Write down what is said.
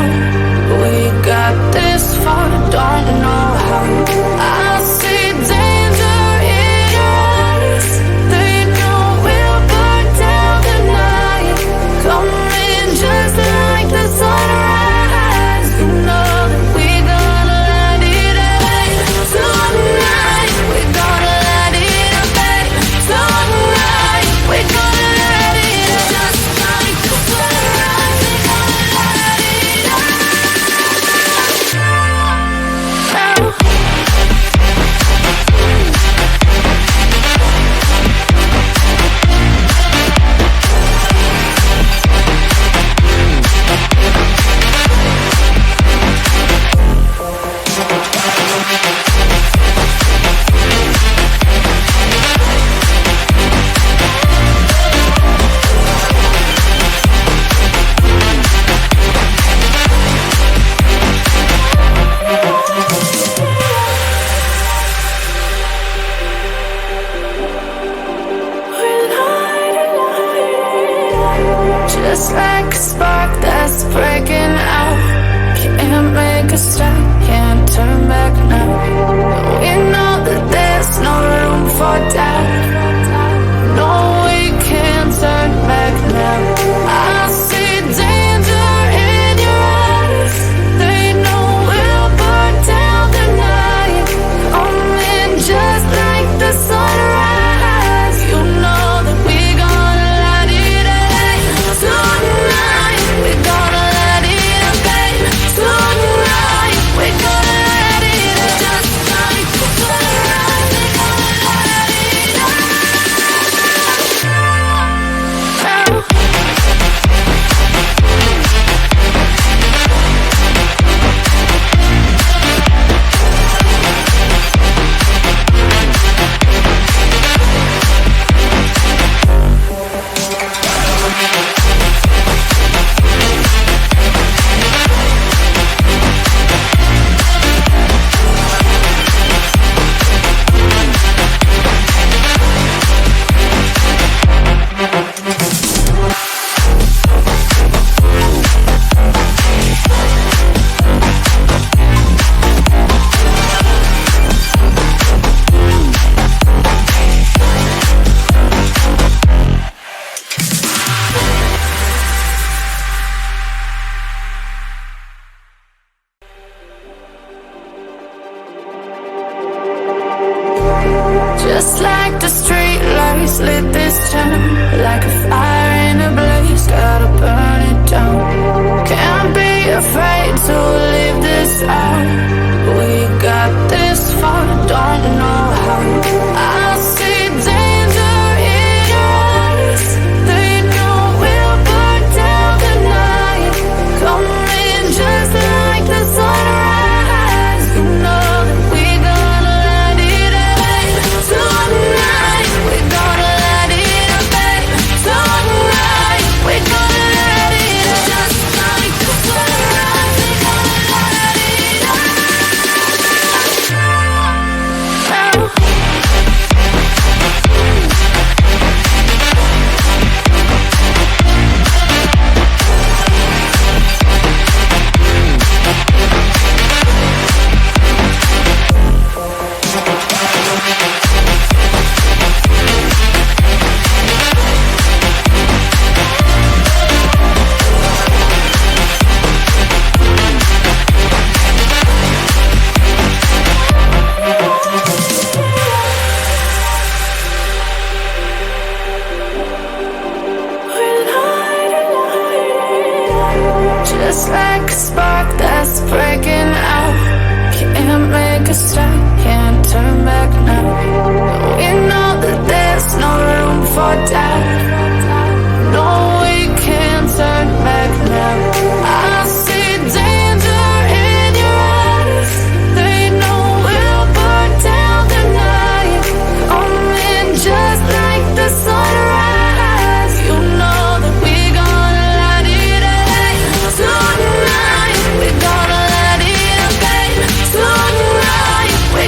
out. We got this far, don't know how. I see danger in your eyes. They know we'll burn down the night. Coming just like the sunrise. You know that we gonna light it up. Tonight, we gonna light it up, babe. Tonight, we gonna light it up. Just like the sunrise, we gonna light it up. Just like a spark that's breaking out. Can't make a stop, can't turn back now. We know that there's no room for doubt. No, we can't turn back now. I see danger in your eyes. They know we'll burn down the night. Coming just like the sunrise. You know that we gonna light it up. Tonight, we gonna light it up, babe. Tonight, we gonna light it up. Just like the sunrise, we gonna light it up. Just like the street lights lit this town, like a fire in a blaze, gotta burn it down. Can't be afraid to leave this out. We got this far, don't know how. I see danger in your eyes. They know we'll burn down the night. Coming just like the sunrise. You know that we gonna light it up. Tonight, we gonna light it up, babe. Tonight, we gonna light it up. Just like the sunrise, we gonna light it up. Just like a spark that's breaking out. Can't make a stop, can't turn back now. We know that there's no room for doubt. No, we can't turn back now. I see danger in your eyes. They know we'll burn down the night. Coming just like the sunrise. You know that we gonna light it up. Tonight, we gonna light it up, babe. Tonight, we